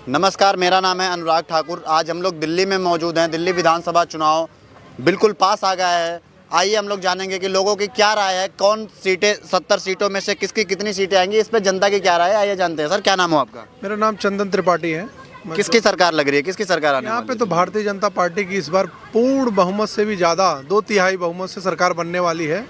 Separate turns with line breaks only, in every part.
नमस्कार, मेरा नाम है अनुराग ठाकुर। आज हम लोग दिल्ली में मौजूद हैं। दिल्ली विधानसभा चुनाव बिल्कुल पास आ गया है। आइए हम लोग जानेंगे कि लोगों की क्या राय है, कौन सीटें 70 सीटों में से किसकी कितनी सीटें आएंगी, इस पे जनता की क्या राय है। आइए जानते हैं। सर, क्या नाम हो आपका?
मेरा नाम चंदन त्रिपाठी है।
किसकी सरकार लग रही है, किसकी सरकार आने
यहाँ
वाली
पे
है?
तो भारतीय जनता पार्टी की इस बार पूर्ण बहुमत से भी ज़्यादा 2/3 बहुमत से सरकार बनने वाली है,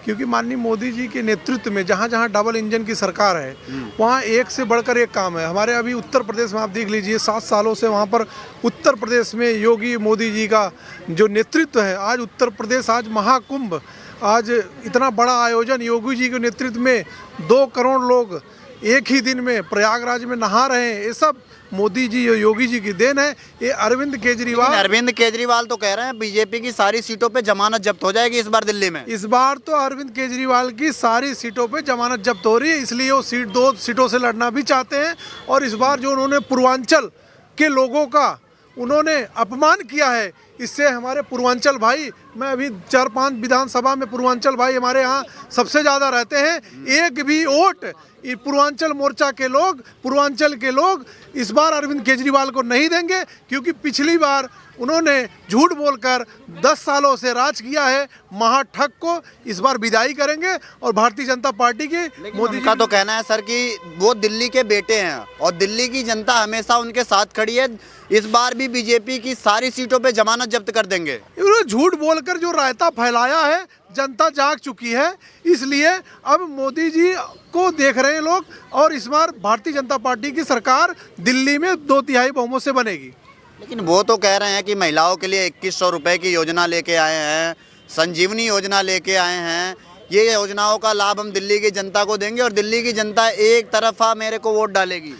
क्योंकि माननीय मोदी जी के नेतृत्व में जहाँ जहाँ डबल इंजन की सरकार है वहाँ एक से बढ़कर एक काम है। हमारे अभी उत्तर प्रदेश में आप देख लीजिए, 7 सालों से वहाँ पर उत्तर प्रदेश में योगी मोदी जी का जो नेतृत्व है, आज उत्तर प्रदेश आज महाकुंभ, आज इतना बड़ा आयोजन योगी जी के नेतृत्व में 2 करोड़ लोग एक ही दिन में प्रयागराज में नहा रहे हैं। ये सब मोदी जी और योगी जी की देन है। ये अरविंद केजरीवाल
तो कह रहे हैं बीजेपी की सारी सीटों पे जमानत जब्त हो जाएगी इस बार दिल्ली में।
इस बार तो अरविंद केजरीवाल की सारी सीटों पे जमानत जब्त हो रही है, इसलिए वो 2 सीटों से लड़ना भी चाहते हैं। और इस बार जो उन्होंने पूर्वांचल के लोगों का उन्होंने अपमान किया है, इससे हमारे पूर्वांचल भाई, मैं अभी 4-5 विधानसभा में पूर्वांचल भाई हमारे यहाँ सबसे ज़्यादा रहते हैं। एक भी वोट ये पूर्वांचल मोर्चा के लोग, पूर्वांचल के लोग इस बार अरविंद केजरीवाल को नहीं देंगे, क्योंकि पिछली बार उन्होंने झूठ बोलकर 10 सालों से राज किया है। महाठग को इस बार विदाई करेंगे और भारतीय जनता पार्टी के
मोदी का तो कहना है सर कि वो दिल्ली के बेटे हैं और दिल्ली की जनता हमेशा उनके साथ खड़ी है। इस बार भी बीजेपी की सारी सीटों पे जमानत जब्त कर देंगे।
उन्होंने झूठ बोलकर जो रायता फैलाया है, जनता जाग चुकी है, इसलिए अब मोदी जी को देख रहे हैं लोग। और इस बार भारतीय जनता पार्टी की सरकार दिल्ली में 2/3 बहुमत से बनेगी।
लेकिन वो तो कह रहे हैं कि महिलाओं के लिए 2100 रुपए की योजना लेके आए हैं, संजीवनी योजना लेके आए हैं। ये योजनाओं का लाभ हम दिल्ली की जनता को देंगे और दिल्ली की जनता एक तरफा मेरे को वोट डालेगी।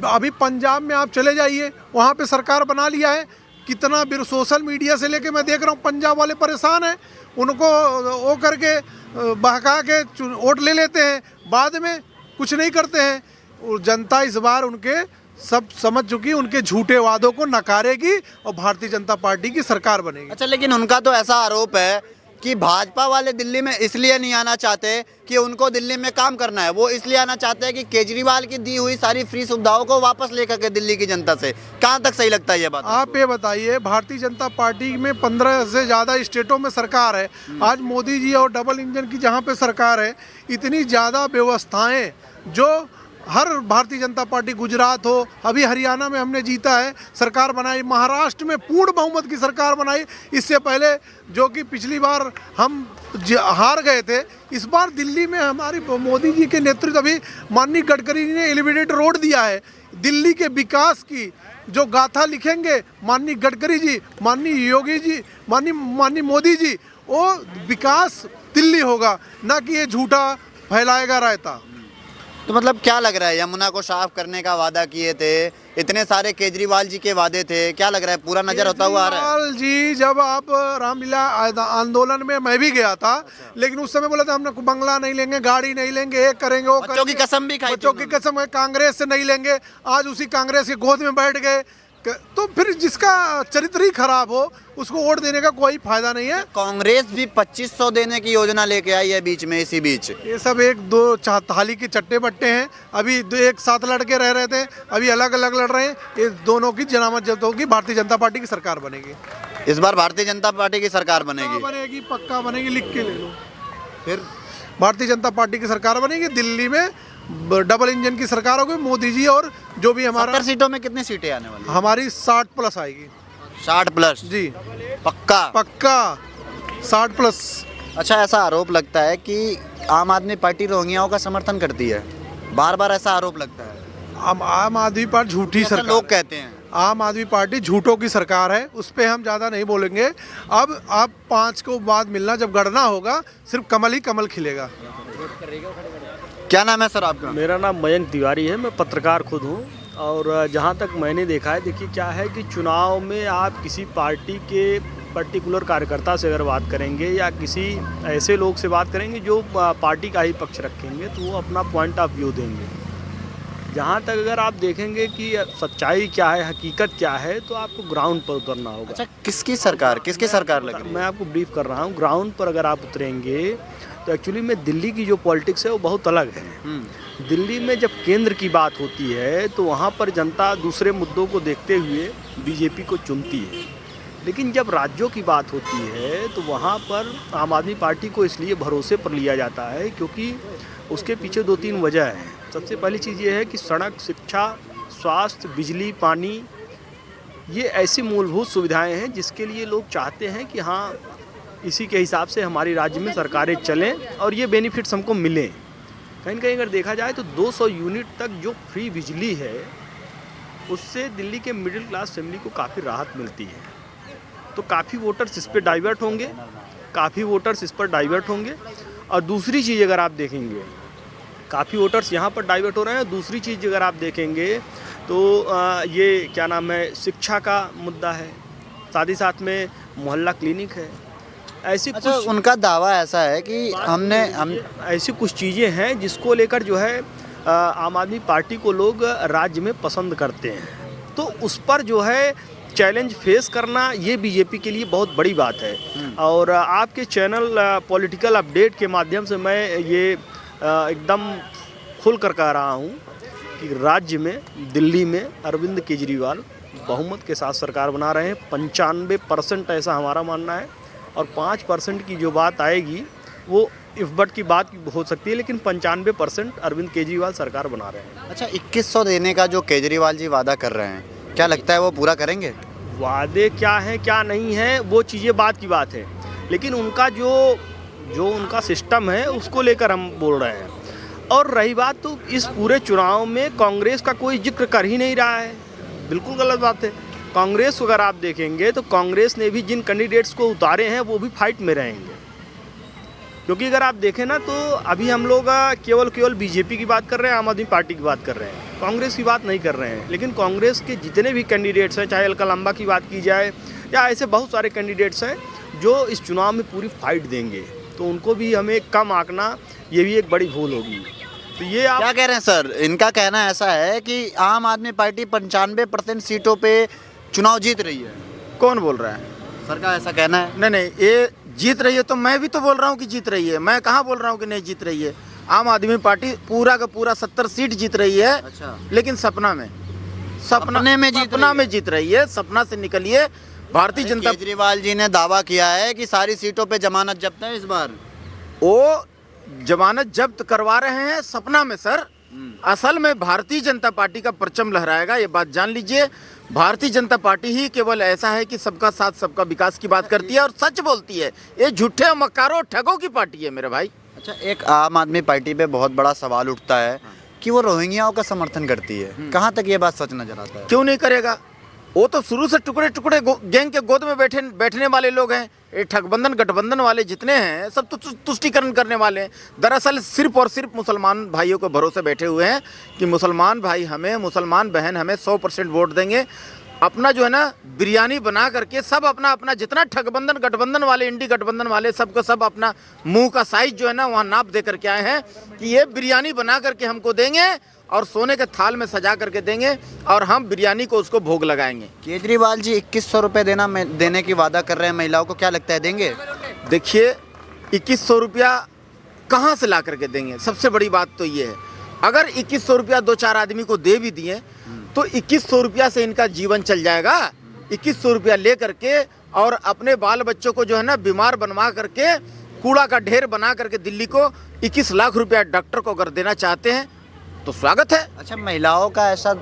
अभी पंजाब में आप चले जाइए, वहाँ पे सरकार बना लिया है। कितना सोशल मीडिया से लेके मैं देख रहा हूँ, पंजाब वाले परेशान हैं। उनको वो करके बहका के वोट ले लेते हैं, बाद में कुछ नहीं करते हैं। जनता इस बार उनके सब समझ चुकी, उनके झूठे वादों को नकारेगी और भारतीय जनता पार्टी की सरकार बनेगी।
अच्छा, लेकिन उनका तो ऐसा आरोप है कि भाजपा वाले दिल्ली में इसलिए नहीं आना चाहते कि उनको दिल्ली में काम करना है। वो इसलिए आना चाहते हैं कि केजरीवाल की दी हुई सारी फ्री सुविधाओं को वापस लेकर के दिल्ली की जनता से। कहाँ तक सही लगता है ये बात?
आप ये बताइए, भारतीय जनता पार्टी में 15 से ज़्यादा स्टेटों में सरकार है। आज मोदी जी और डबल इंजन की जहाँ पे सरकार है, इतनी ज़्यादा व्यवस्थाएं जो हर भारतीय जनता पार्टी, गुजरात हो, अभी हरियाणा में हमने जीता है, सरकार बनाई, महाराष्ट्र में पूर्ण बहुमत की सरकार बनाई। इससे पहले जो कि पिछली बार हम हार गए थे, इस बार दिल्ली में हमारी मोदी जी के नेतृत्व, अभी माननीय गडकरी जी ने एलिवेटेड रोड दिया है। दिल्ली के विकास की जो गाथा लिखेंगे माननीय गडकरी जी, माननीय योगी जी, माननीय मोदी जी, वो विकास दिल्ली होगा, ना कि ये झूठा फैलाएगा रायता।
तो मतलब क्या लग रहा है, यमुना को साफ करने का वादा किए थे, इतने सारे केजरीवाल जी के वादे थे, क्या लग रहा है पूरा नजर होता हुआ आ रहा है?
केजरीवाल जी, जब आप रामलीला आंदोलन में मैं भी गया था, लेकिन उस समय बोला था हमने बंगला नहीं लेंगे, गाड़ी नहीं लेंगे, एक करेंगे, वो
बच्चों की कसम भी खाई,
बच्चों की कसम है, कांग्रेस से नहीं लेंगे। आज उसी कांग्रेस के गोद में बैठ गए। तो फिर जिसका चरित्र ही खराब हो उसको वोट देने का कोई फायदा नहीं है।
कांग्रेस भी 2500 देने की योजना लेके आई है बीच में, इसी बीच।
ये सब 1-2 थाली के चट्टे बट्टे हैं। अभी एक साथ लड़के रह रहे थे, अभी अलग अलग लड़ रहे हैं। ये दोनों की जनामत जब्त होगी, भारतीय जनता पार्टी की सरकार बनेगी।
इस बार भारतीय जनता पार्टी की सरकार
बनेगी, पक्का बनेगी, लिख के ले लो। फिर भारतीय जनता पार्टी की सरकार बनेगी, दिल्ली में डबल इंजन की सरकार होगी। मोदी जी और जो भी हमारा
70 सीटों में कितनी सीटें आने वाली?
हमारी 60+ आएगी।
60+
जी,
पक्का
60+।
अच्छा, ऐसा आरोप लगता है कि आम आदमी पार्टी रोहिंग्याओं का समर्थन करती है, बार बार ऐसा आरोप लगता है।
आम आदमी पार्टी झूठी सरकार,
लोग कहते हैं
आम आदमी पार्टी झूठों की सरकार है, उस पर हम ज़्यादा नहीं बोलेंगे। अब आप 5 को बाद मिलना, जब गणना होगा सिर्फ कमल ही कमल खिलेगा।
क्या नाम है सर आपका?
मेरा नाम मयंक तिवारी है, मैं पत्रकार खुद हूँ। और जहाँ तक मैंने देखा है, देखिए क्या है कि चुनाव में आप किसी पार्टी के पर्टिकुलर कार्यकर्ता से अगर बात करेंगे या किसी ऐसे लोग से बात करेंगे जो पार्टी का ही पक्ष रखेंगे, तो वो अपना पॉइंट ऑफ व्यू देंगे। जहाँ तक अगर आप देखेंगे कि सच्चाई क्या है, हकीकत क्या है, तो आपको ग्राउंड पर उतरना होगा।
अच्छा, किसकी सरकार लग रही है?
मैं आपको ब्रीफ कर रहा हूँ। ग्राउंड पर अगर आप उतरेंगे तो एक्चुअली में दिल्ली की जो पॉलिटिक्स है वो बहुत अलग है। दिल्ली में जब केंद्र की बात होती है तो वहाँ पर जनता दूसरे मुद्दों को देखते हुए बीजेपी को चुनती है, लेकिन जब राज्यों की बात होती है तो वहाँ पर आम आदमी पार्टी को इसलिए भरोसे पर लिया जाता है क्योंकि उसके पीछे 2-3 वजह हैं। सबसे पहली चीज़ ये है कि सड़क, शिक्षा, स्वास्थ्य, बिजली, पानी, ये ऐसी मूलभूत सुविधाएं हैं जिसके लिए लोग चाहते हैं कि हाँ, इसी के हिसाब से हमारी राज्य में सरकारें चलें और ये बेनिफिट्स हमको मिलें। कहीं ना कहीं अगर देखा जाए तो 200 यूनिट तक जो फ्री बिजली है उससे दिल्ली के मिडिल क्लास फैमिली को काफ़ी राहत मिलती है। तो काफ़ी वोटर्स इस पर डाइवर्ट होंगे, और दूसरी चीज़ अगर आप देखेंगे, काफ़ी वोटर्स यहाँ पर डाइवर्ट हो रहे हैं। दूसरी चीज़ अगर आप देखेंगे तो ये क्या नाम है, शिक्षा का मुद्दा है, साथ ही साथ में मोहल्ला क्लिनिक है। ऐसी कुछ
उनका दावा ऐसा है कि हम
ऐसी कुछ चीज़ें हैं जिसको लेकर जो है आम आदमी पार्टी को लोग राज्य में पसंद करते हैं। तो उस पर जो है चैलेंज फेस करना ये बीजेपी के लिए बहुत बड़ी बात है। और आपके चैनल पॉलिटिकल अपडेट के माध्यम से मैं ये एकदम खुल कर कह रहा हूँ कि राज्य में, दिल्ली में अरविंद केजरीवाल बहुमत के साथ सरकार बना रहे हैं। 95% ऐसा हमारा मानना है, और 5% की जो बात आएगी वो इफ बट की बात हो सकती है, लेकिन 95% अरविंद केजरीवाल सरकार बना रहे हैं।
अच्छा, 2100 देने का जो केजरीवाल जी वादा कर रहे हैं, क्या लगता है वो पूरा करेंगे?
वादे क्या हैं क्या नहीं हैं वो चीज़ें बात की बात है, लेकिन उनका जो उनका सिस्टम है उसको लेकर हम बोल रहे हैं। और रही बात तो इस पूरे चुनाव में कांग्रेस का कोई जिक्र कर ही नहीं रहा है, बिल्कुल गलत बात है। कांग्रेस अगर आप देखेंगे तो कांग्रेस ने भी जिन कैंडिडेट्स को उतारे हैं वो भी फाइट में रहेंगे, क्योंकि अगर आप देखें ना तो अभी हम लोग केवल बीजेपी की बात कर रहे हैं, आम आदमी पार्टी की बात कर रहे हैं, कांग्रेस की बात नहीं कर रहे हैं। लेकिन कांग्रेस के जितने भी कैंडिडेट्स हैं, चाहे अलका लांबा की बात की जाए या ऐसे बहुत सारे कैंडिडेट्स हैं जो इस चुनाव में पूरी फाइट देंगे, तो उनको भी हमें कम आंकना ये भी एक बड़ी भूल होगी। तो ये आप
क्या कह रहे हैं सर? इनका कहना ऐसा है कि आम आदमी पार्टी 95% सीटों पे चुनाव जीत रही है।
कौन बोल रहा है?
सर का ऐसा कहना है।
नहीं, ये जीत रही है तो मैं भी तो बोल रहा हूँ कि जीत रही है। मैं कहाँ बोल रहा हूँ कि नहीं जीत रही है। आम आदमी पार्टी पूरा का पूरा 70 सीट जीत रही है।
अच्छा।
लेकिन सपने में जीत रही है। सपना से निकलिए। भारतीय जनता
केजरीवाल जी ने दावा किया है कि सारी सीटों पे जमानत जब्त है इस बार।
वो जमानत जब्त करवा रहे हैं सपना में सर। असल में भारतीय जनता पार्टी का परचम लहराएगा, ये बात जान लीजिए। भारतीय जनता पार्टी ही केवल ऐसा है कि सबका साथ सबका विकास की बात करती है और सच बोलती है। ये झूठे और मक्कारों ठगों की पार्टी है मेरे भाई।
अच्छा, एक आम आदमी पार्टी पे बहुत बड़ा सवाल उठता है कि वो रोहिंग्याओं का समर्थन करती है। कहाँ तक ये बात सच नजर आता है?
क्यों नहीं करेगा? वो तो शुरू से टुकड़े टुकड़े गैंग के गोद में बैठने वाले लोग हैं। ये ठगबंधन गठबंधन वाले जितने हैं सब तो तुष्टीकरण करने वाले हैं। दरअसल सिर्फ और सिर्फ मुसलमान भाइयों के भरोसे बैठे हुए हैं कि मुसलमान भाई हमें, मुसलमान बहन हमें 100% वोट देंगे। अपना जो है ना बिरयानी बना करके सब अपना जितना ठगबंधन गठबंधन वाले, इंडी गठबंधन वाले सबको सब अपना मुंह का साइज जो है ना वहाँ नाप दे करके आए हैं कि ये बिरयानी बना करके हमको देंगे और सोने के थाल में सजा करके देंगे और हम बिरयानी को उसको भोग लगाएंगे।
केजरीवाल जी 2100 रुपये देने की वादा कर रहे हैं महिलाओं को, क्या लगता है देंगे?
देखिए 2100 रुपया कहाँ से ला करके देंगे? सबसे बड़ी बात तो ये है, अगर 2100 रुपया 2-4 आदमी को दे भी दिए तो 2100 रुपया से इनका जीवन चल जाएगा। 2100 रुपया ले करके और अपने बाल बच्चों को जो है ना बीमार बनवा करके कूड़ा का ढेर बना करके दिल्ली को 21 लाख रुपया डॉक्टर को अगर देना चाहते हैं तो स्वागत है।
अच्छा, महिलाओं का ऐसा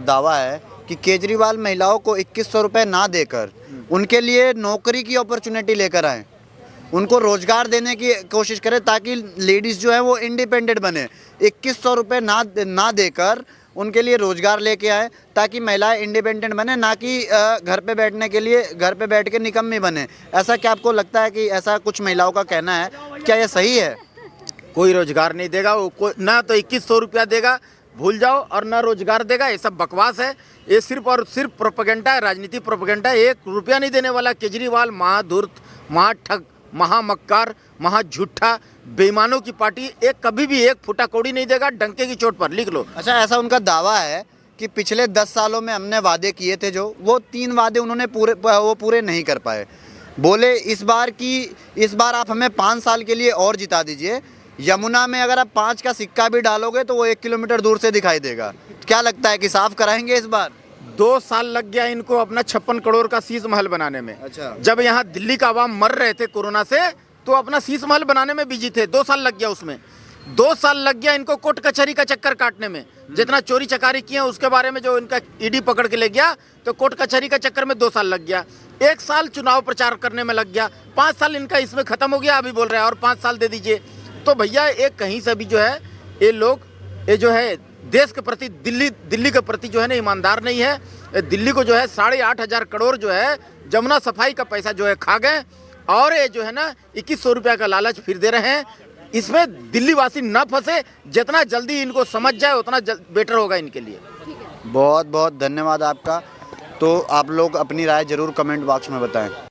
दावा है कि केजरीवाल महिलाओं को 2100 रुपये ना देकर उनके लिए नौकरी की अपॉर्चुनिटी लेकर आए, उनको रोजगार देने की कोशिश करें ताकि लेडीज़ जो है वो इंडिपेंडेंट बने। 2100 रुपये ना देकर उनके लिए रोजगार लेके आए ताकि महिलाएं इंडिपेंडेंट बने, ना कि घर पे बैठने के लिए घर पे बैठ के निकम्मी बने। ऐसा क्या आपको लगता है कि ऐसा कुछ महिलाओं का कहना है, क्या यह सही है?
कोई रोजगार नहीं देगा वो, ना तो 2100 रुपया देगा, भूल जाओ, और ना रोजगार देगा। ये सब बकवास है। ये सिर्फ और सिर्फ प्रोपेगेंडा है, राजनीतिक प्रोपेगेंडा है। 1 रुपया नहीं देने वाला केजरीवाल महाधूर्त, महाठग, महामक्कार, महाझूठा, बेईमानों की पार्टी। एक कभी भी एक फुटा कौड़ी नहीं देगा, डंके की चोट पर लिख लो।
अच्छा, ऐसा उनका दावा है कि पिछले 10 सालों में हमने वादे किए थे, जो वो 3 वादे उन्होंने पूरे नहीं कर पाए। बोले इस बार आप हमें 5 साल के लिए और जिता दीजिए, यमुना में अगर आप 5 का सिक्का भी डालोगे तो वो 1 किलोमीटर दूर से दिखाई देगा। क्या लगता है कि साफ कराएंगे इस बार?
2 साल लग गया इनको अपना 56 करोड़ का शीश महल बनाने में।
अच्छा।
जब यहाँ दिल्ली का आवाम मर रहे थे कोरोना से तो अपना शीश महल बनाने में बिजी थे, 2 साल लग गया उसमें। 2 साल लग गया इनको कोर्ट कचहरी का चक्कर काटने में, जितना चोरी चकारी किए उसके बारे में जो इनका ईडी पकड़ के ले गया तो कोर्ट कचहरी का चक्कर में 2 साल लग गया। 1 साल चुनाव प्रचार करने में लग गया, 5 साल इनका इसमें खत्म हो गया। अभी बोल रहे हैं और 5 साल दे दीजिए। तो भैया एक कहीं से भी जो है ये लोग ये जो है देश के प्रति दिल्ली के प्रति जो है ना ईमानदार नहीं है। दिल्ली को जो है 8,500 करोड़ जो है जमुना सफाई का पैसा जो है खा गए और ये जो है ना 2100 रुपया का लालच फिर दे रहे हैं। इसमें दिल्ली वासी न फंसे, जितना जल्दी इनको समझ जाए उतना बेटर होगा इनके लिए।
बहुत बहुत धन्यवाद आपका। तो आप लोग अपनी राय ज़रूर कमेंट बॉक्स में बताएं।